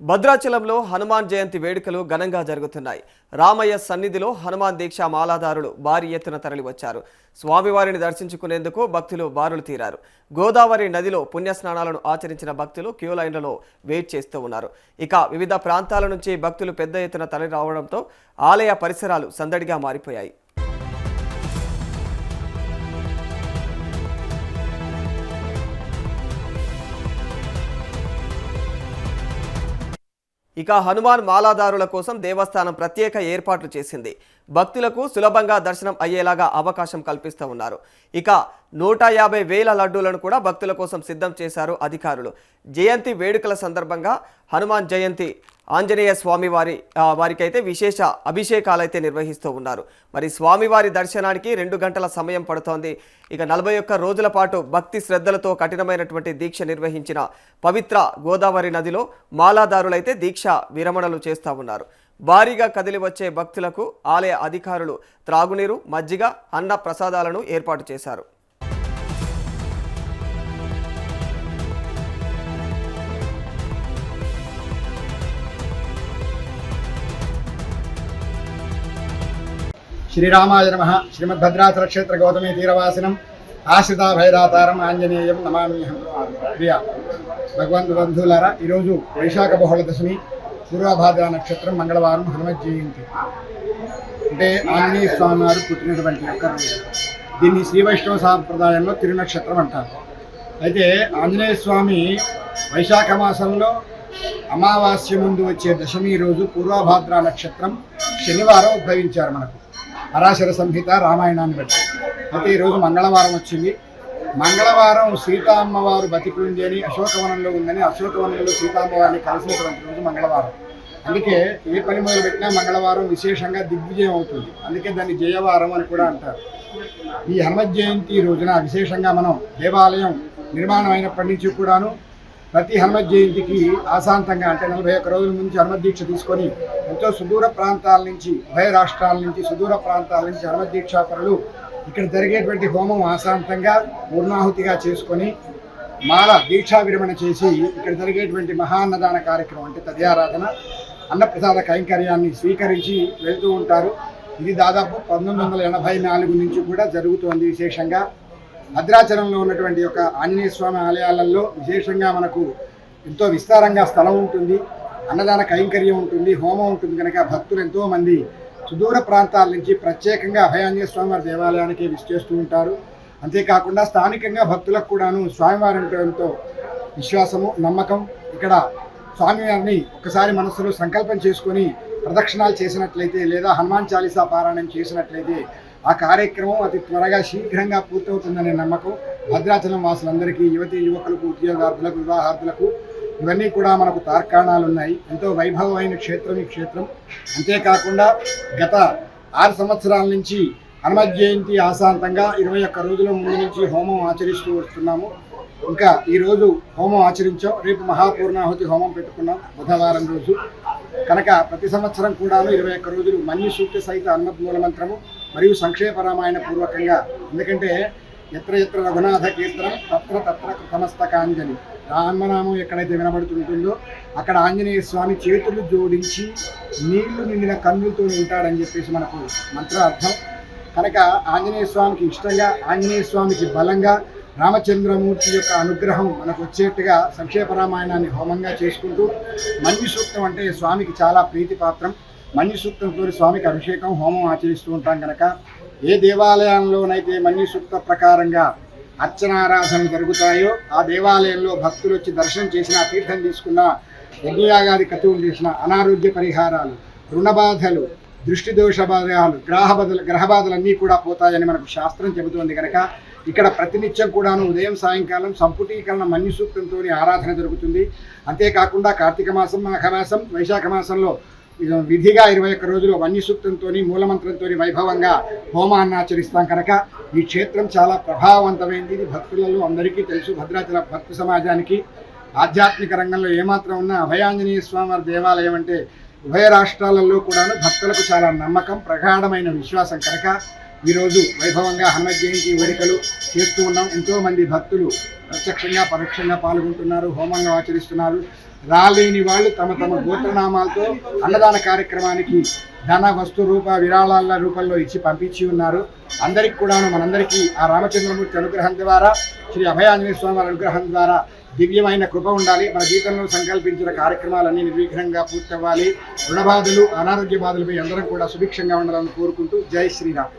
భద్రాచలంలో హనుమాన్ జయంతి వేడుకలు ఘనంగా జరుగుతున్నాయి. రామయ్య సన్నిధిలో హనుమాన్ దీక్ష మాలాదారులు భారీ ఎత్తున తరలివచ్చారు. స్వామివారిని దర్శించుకునేందుకు భక్తులు బారులు తీరారు. గోదావరి నదిలో పుణ్యస్నానాలను ఆచరించిన భక్తులు క్యూ లైన్లలో వెయిట్ చేస్తూ ఉన్నారు. ఇక వివిధ ప్రాంతాల నుంచి భక్తులు పెద్ద ఎత్తున తరలి రావడంతో ఆలయ పరిసరాలు సందడిగా మారిపోయాయి. ఇక హనుమాన్ మాలాదారుల కోసం దేవస్థానం ప్రత్యేక ఏర్పాట్లు చేసింది. భక్తులకు సులభంగా దర్శనం అయ్యేలాగా అవకాశం కల్పిస్తూ ఉన్నారు. ఇక 150,000 లడ్డూలను కూడా భక్తుల కోసం సిద్ధం చేశారు అధికారులు. జయంతి వేడుకల సందర్భంగా హనుమాన్ జయంతి ఆంజనేయ స్వామి వారికైతే విశేష అభిషేకాలైతే నిర్వహిస్తూ ఉన్నారు. మరి స్వామివారి దర్శనానికి 2 గంటల సమయం పడుతోంది. ఇక 41 రోజుల పాటు భక్తి శ్రద్ధలతో కఠినమైనటువంటి దీక్ష నిర్వహించిన పవిత్ర గోదావరి నదిలో మాలాదారులైతే దీక్ష విరమణలు చేస్తూ ఉన్నారు. భారీగా కదిలి వచ్చే భక్తులకు ఆలయ అధికారులు త్రాగునీరు, మజ్జిగ, అన్న ప్రసాదాలను ఏర్పాటు చేశారు. శ్రీరామాయ నమః. శ్రీమద్భద్రాచల క్షేత్ర గౌతమి తీరవాసినం ఆశ్రితా భైరాతారం ఆంజనేయం నమామ్యహం. ప్రియ భగవంతు బంధువులారా, ఈరోజు వైశాఖ బహుళ దశమి, పూర్వభాద్ర నక్షత్రం, మంగళవారం, హనుమత్ జయంతి. అంటే ఆంజనేయ స్వామి వారు పుట్టినటువంటి యొక్క రోజు. దీన్ని శ్రీ వైష్ణవ సాంప్రదాయంలో తిరునక్షత్రం అంటారు. అయితే ఆంజనేయ స్వామి వైశాఖ మాసంలో అమావాస్య ముందు వచ్చే దశమి రోజు పూర్వభాద్ర నక్షత్రం శనివారం ఉద్భవించారు మనకు పరాశర సంహిత రామాయణాన్ని బట్టి. అయితే ఈరోజు మంగళవారం వచ్చింది. మంగళవారం సీతా అమ్మవారు బతికి ఉంది అని అశోకవనంలో ఉందని, అశోకవనంలో సీతామ్మవారిని కలిసినటువంటి రోజు మంగళవారం. అందుకే ఏ పని మొదలుపెట్టినా మంగళవారం విశేషంగా దిగ్విజయం అవుతుంది. అందుకే దాన్ని జయవారం అని కూడా అంటారు. ఈ హనుమత్ జయంతి రోజున విశేషంగా మనం దేవాలయం నిర్మాణం అయినప్పటి నుంచి కూడాను ప్రతి హనుమత్ జయంతికి ఆశాంతంగా అంటే 41 రోజుల నుంచి హనుమత్ దీక్ష తీసుకొని ఎంతో సుదూర ప్రాంతాల నుంచి, ఉభయ రాష్ట్రాల నుంచి, సుదూర ప్రాంతాల నుంచి హనుమత్ దీక్షాపరులు ఇక్కడ జరిగేటువంటి హోమం ఆశాంతంగా పూర్ణాహుతిగా చేసుకొని మాల దీక్షా విరమణ చేసి ఇక్కడ జరిగేటువంటి మహాన్నదాన కార్యక్రమం అంటే తద్యారాధన, అన్నప్రసాద కైంకర్యాన్ని స్వీకరించి వెళ్తూ ఉంటారు. ఇది దాదాపు 1984 నుంచి కూడా జరుగుతోంది. విశేషంగా భద్రాచలంలో ఉన్నటువంటి యొక్క ఆంజనేయ స్వామి ఆలయాలలో విశేషంగా మనకు ఎంతో విస్తారంగా స్థలం ఉంటుంది, అన్నదాన కైంకర్యం ఉంటుంది, హోమం ఉంటుంది. కనుక భక్తులు ఎంతోమంది సుదూర ప్రాంతాల నుంచి ప్రత్యేకంగా అభయాంజనేయ స్వామివారి దేవాలయానికి విచ్చేస్తూ ఉంటారు. అంతేకాకుండా స్థానికంగా భక్తులకు కూడాను స్వామివారి అంటే ఎంతో విశ్వాసము, నమ్మకం. ఇక్కడ స్వామివారిని ఒకసారి మనస్సులో సంకల్పం చేసుకొని ప్రదక్షిణాలు చేసినట్లయితే లేదా హనుమాన్ చాలీసా పారాయణం చేసినట్లయితే ఆ కార్యక్రమం అతి త్వరగా శీఘ్రంగా పూర్తవుతుందనే నమ్మకం భద్రాచలం వాసులందరికీ, యువతీ యువకులకు, ఉద్యోగార్థులకు, వివాహార్థులకు ఇవన్నీ కూడా మనకు తార్కాణాలు ఉన్నాయి. ఎంతో వైభవమైన క్షేత్రం ఈ క్షేత్రం. అంతేకాకుండా గత 6 సంవత్సరాల నుంచి హనుమత్ జయంతి ఆశాంతంగా 21 రోజుల ముందు నుంచి హోమం ఆచరిస్తూ వస్తున్నాము. ఇంకా ఈరోజు హోమం ఆచరించాం. రేపు మహాపూర్ణాహుతి హోమం పెట్టుకున్నాం బుధవారం రోజు. కనుక ప్రతి సంవత్సరం కూడాను 21 రోజులు మన్యు సూక్త సహిత హనుమత్ మూలమంత్రము మరియు సంక్షేప రామాయణ పూర్వకంగా. ఎందుకంటే ఎత్ర ఎత్ర రఘునాథ కీర్తనం తత్ర తత్ర కృతమస్తకాంజలి, రామనామం ఎక్కడైతే వినబడుతుంటుందో అక్కడ ఆంజనేయ స్వామి చేతులు జోడించి నీళ్లు నిండిన కన్నులతో ఉంటాడని చెప్పేసి మనకు మంత్రార్థం. కనుక ఆంజనేయ స్వామికి ఇష్టంగా, ఆంజనేయ స్వామికి బలంగా రామచంద్రమూర్తి యొక్క అనుగ్రహం మనకు వచ్చేట్టుగా సంక్షేప రామాయణాన్ని హోమంగా చేసుకుంటూ, మన్యు సూక్తం అంటే స్వామికి చాలా ప్రీతిపాత్రం. మన్యు సూక్తంతో స్వామికి అభిషేకం, హోమం ఆచరిస్తూ ఉంటాం. కనుక ఏ దేవాలయంలోనైతే మన్యు సూక్త ప్రకారంగా అర్చనారాధన జరుగుతాయో ఆ దేవాలయంలో భక్తులు వచ్చి దర్శనం చేసిన, తీర్థం తీసుకున్న, యజ్ఞయాగాది కతువులు చేసిన అనారోగ్య పరిహారాలు, రుణబాధలు, దృష్టి దోష బాధలు, గ్రహబాధలన్నీ కూడా పోతాయని మనకు శాస్త్రం చెబుతోంది. కనుక ఇక్కడ ప్రతినిత్యం కూడాను ఉదయం సాయంకాలం సంపుటీకరణ మన్యు సూక్తంతో ఆరాధన జరుగుతుంది. అంతేకాకుండా కార్తీక మాసం, మాఘమాసం, వైశాఖ మాసంలో విధిగా 21 రోజులు మన్యు సూక్తంతో మూలమంత్రంతో వైభవంగా హోమాన్ని ఆచరిస్తాం. కనుక ఈ క్షేత్రం చాలా ప్రభావవంతమైంది. ఇది భక్తులలో అందరికీ తెలుసు. భద్రాచల భక్త సమాజానికి ఆధ్యాత్మిక రంగంలో ఏమాత్రం ఉన్న అభయాంజనేయ స్వామివారి దేవాలయం అంటే ఉభయ రాష్ట్రాలలో కూడాను భక్తులకు చాలా నమ్మకం, ప్రగాఢమైన విశ్వాసం. కనుక ఈరోజు వైభవంగా హనుమత్ జయంతి వేడుకలు చేస్తూ ఉన్నాం. ఎంతోమంది భక్తులు ప్రత్యక్షంగా పరోక్షంగా పాల్గొంటున్నారు, హోమంగా ఆచరిస్తున్నారు. రాలేని వాళ్ళు తమ తమ గోత్రనామాలతో అన్నదాన కార్యక్రమానికి ధన వస్తు రూప విరాళాల రూపంలో ఇచ్చి పంపించి ఉన్నారు. అందరికి కూడాను మనందరికీ ఆ రామచంద్రమూర్తి అనుగ్రహం ద్వారా, శ్రీ అభయాంజనేయ స్వామి వారి అనుగ్రహం ద్వారా దివ్యమైన కృప ఉండాలి. మన జీవితంలో సంకల్పించిన కార్యక్రమాలన్నీ నిర్విఘ్నంగా పూర్తవ్వాలి. రుణ బాధలు, అనారోగ్య బాధలపై అందరం కూడా సుభిక్షంగా ఉండాలని కోరుకుంటూ జై శ్రీరామ్.